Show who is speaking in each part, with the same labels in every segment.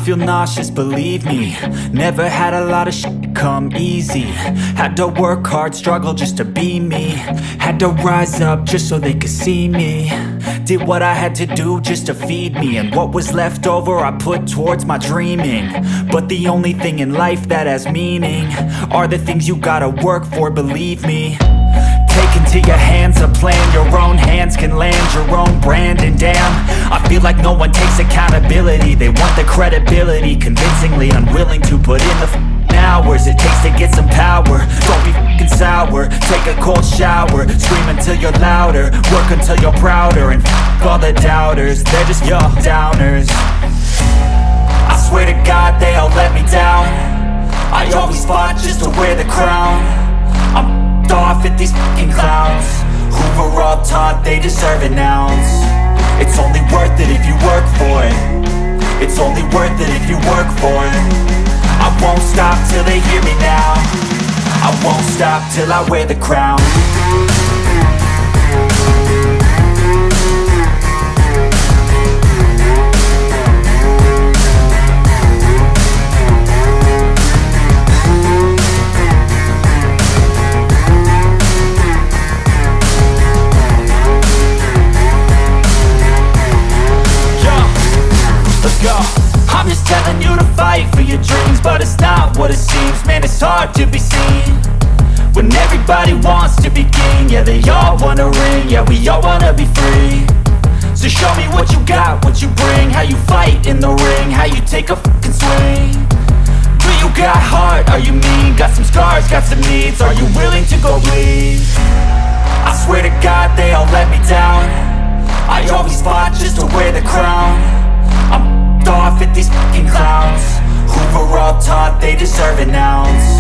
Speaker 1: feel nauseous, believe me. Never had a lot of shit come easy. Had to work hard, struggle just to be me. Had to rise up just so they could see me. Did what I had to do just to feed me. And what was left over I put towards my dreaming. But the only thing in life that has meaning are the things you gotta work for, believe me. Take into your hands a plan. Your own hands can land your own brand. And damn, I feel like no one takes accountability. They want the credibility, convincingly unwilling to put in the hours it takes to get some power. Don't be f***ing sour. Take a cold shower. Scream until you're louder. Work until you're prouder. And f*** all the doubters, they're just your downers. I swear to God they all let me down. I always fought just to wear the crown. I'm off at these fucking clowns who were all taught they deserve an ounce. It's only worth it if you work for it. It's only worth it if you work for it. I won't stop till they hear me now. I won't stop till I wear the crown. I'm just telling you to fight for your dreams, but it's not what it seems. Man, it's hard to be seen when everybody wants to be king. Yeah, they all wanna ring, yeah, we all wanna be free. So show me what you got, what you bring, how you fight in the ring, how you take a fucking swing. Do you got heart, are you mean? Got some scars, got some needs, are you willing to go bleed? I swear to God they all let me down. I always fought just to wear the crown. I'm off at these fucking clowns who were all taught they deserve an ounce.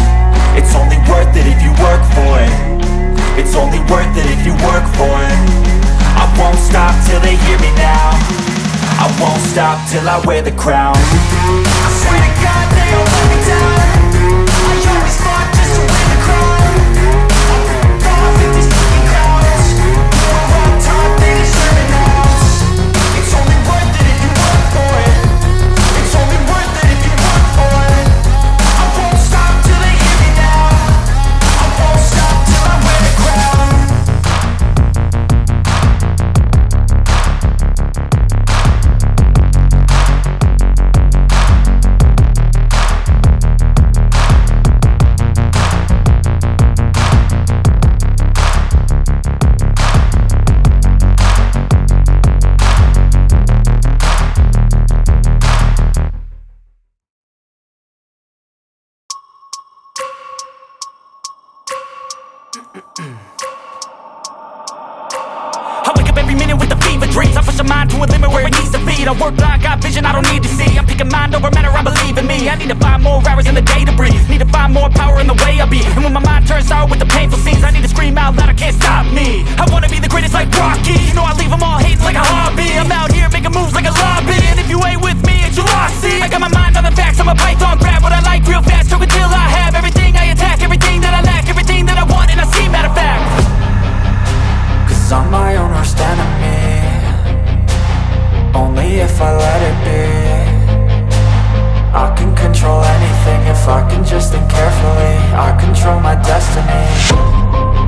Speaker 1: It's only worth it if you work for it. It's only worth it if you work for it. I won't stop till they hear me now. I won't stop till I wear the crown. I swear to God they all let me down. I always fought just to wear the crown. I'm off at these fucking clowns who were all taught they deserve an ounce. It's only worth it if you work for it. It's only worth it if you work for it. I won't stop till they hear me now. I won't stop till I wear the crown. I wake up every minute with the fever dreams. I push my mind to a limit where it needs to be. I work blind, got vision I don't need to see. I'm picking mind over matter, I believe in me. I need to find more hours in the day to breathe. Need to find more power in the way I be. And when my mind turns sour with the painful scenes, I need to scream out loud, I can't stop me. I wanna be the greatest like Rocky. You know I leave them all hating like a hobby. I'm out here making moves like a lobby. And if you ain't with me, it's you lost, see. I got my mind on the facts, I'm a python. Grab what I like real fast, choke until I have everything I attack. Everything that I lack, everything that I want, and I see, matter of fact. Cause I'm my own worst enemy. Only if I let it be. I can control anything if I can just think carefully. I control my destiny.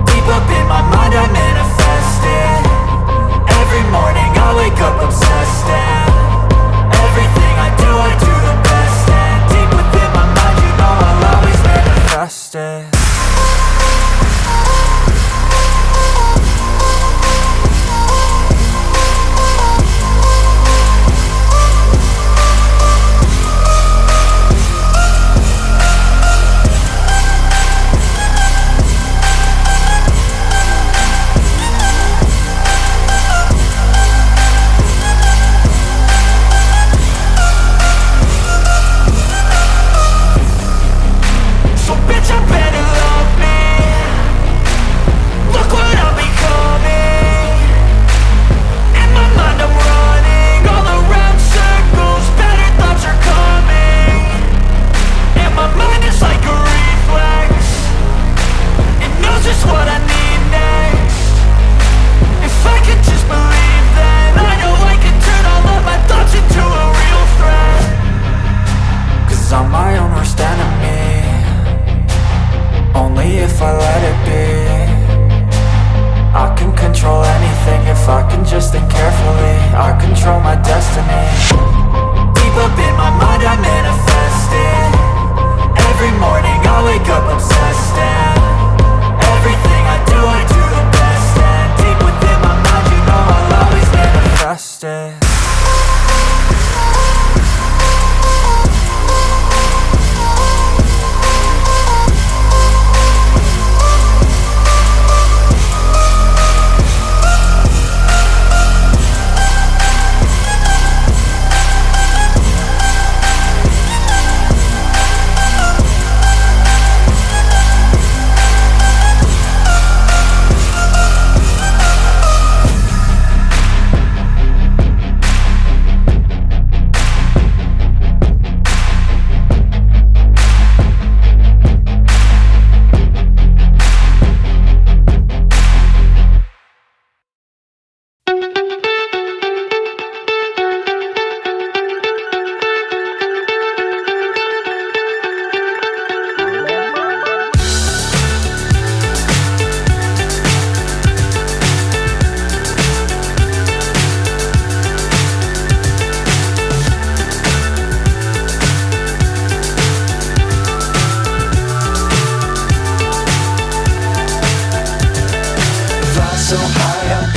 Speaker 1: Deep up in my mind I manifest it. Every morning I wake up obsessed, and everything I do the best. And deep within my mind you know I'll always manifest it.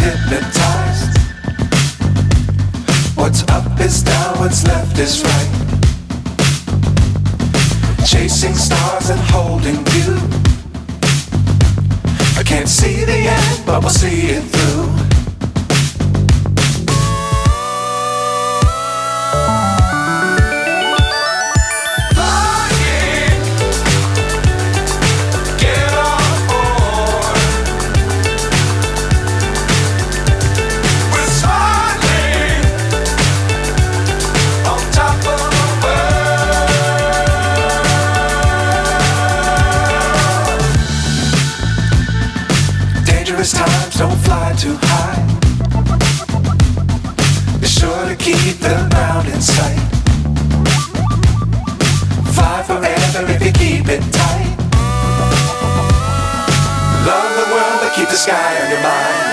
Speaker 2: hypnotized. What's up is down, what's left is right. Chasing stars and holding you. I can't see the end, but we'll see it through. Times don't fly too high. Be sure to keep the ground in sight. Fly forever if you keep it tight. Love the world but keep the sky on your mind.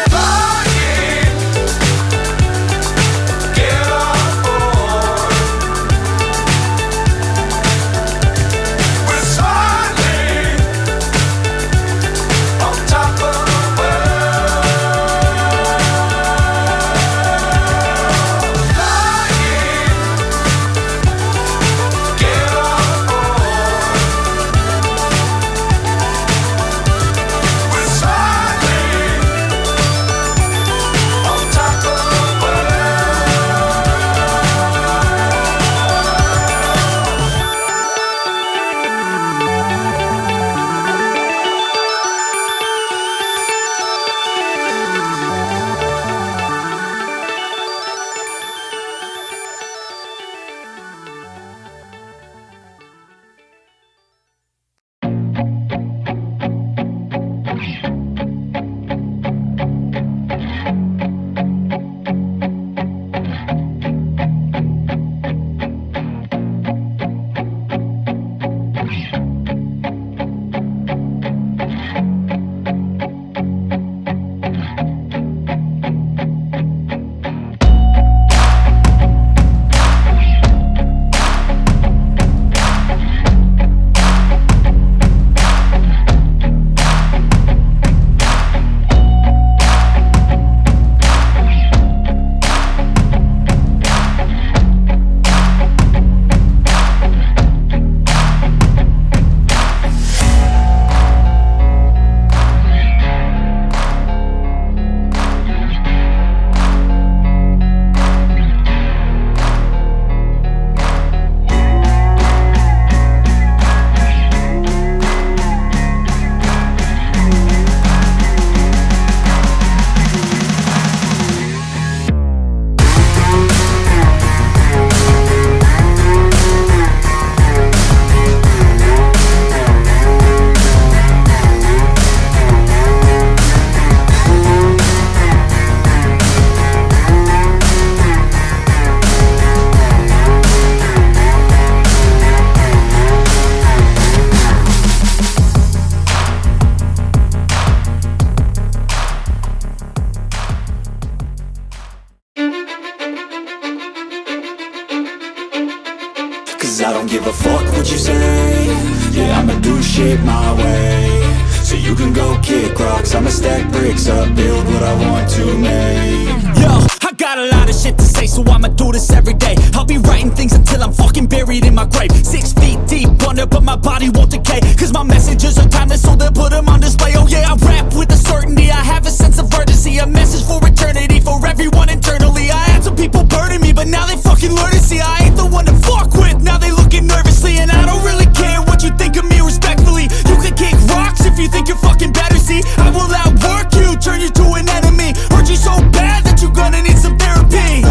Speaker 1: I don't give a fuck what you say. Yeah, I'ma do shit my way. So you can go kick rocks, I'ma stack bricks up, build what I want to make. Yo, I got a lot of shit to say, so I'ma do this every day. I'll be writing things until I'm fucking buried in my grave. 6 feet deep under, but my body won't decay. Cause my messages are timeless, so they'll put them on display. Oh yeah, I rap with a certainty, I have a sense of urgency. A message for eternity, for everyone internally. I had some people burning me, but now they fucking learn to see I ain't the one to fuck with, now they looking nervously. And I don't really care what you think of me respectfully. You can kick rocks if you think you're fucking better, see. I will outwork you, turn you to an enemy. Hurt you so bad that you're gonna need some therapy.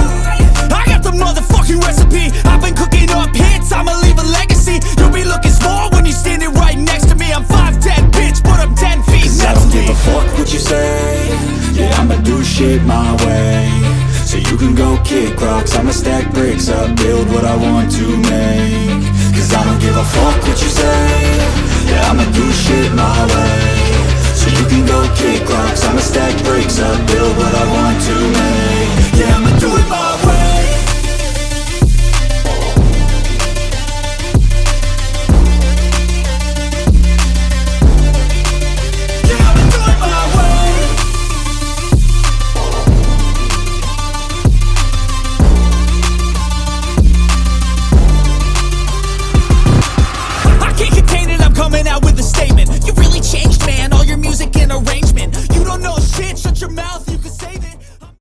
Speaker 1: I got the motherfucking recipe, I've been cooking up hits, I'ma leave a legacy. You'll be looking small when you're standing right next to me. I'm 5'10", bitch, but I'm 10 feet next to me. I don't give a fuck what you say. Yeah, I'ma do shit my way. So you can go kick rocks, I'ma stack bricks up, build what I want to make. Cause I don't give a fuck what you say. Yeah, I'ma do shit my way.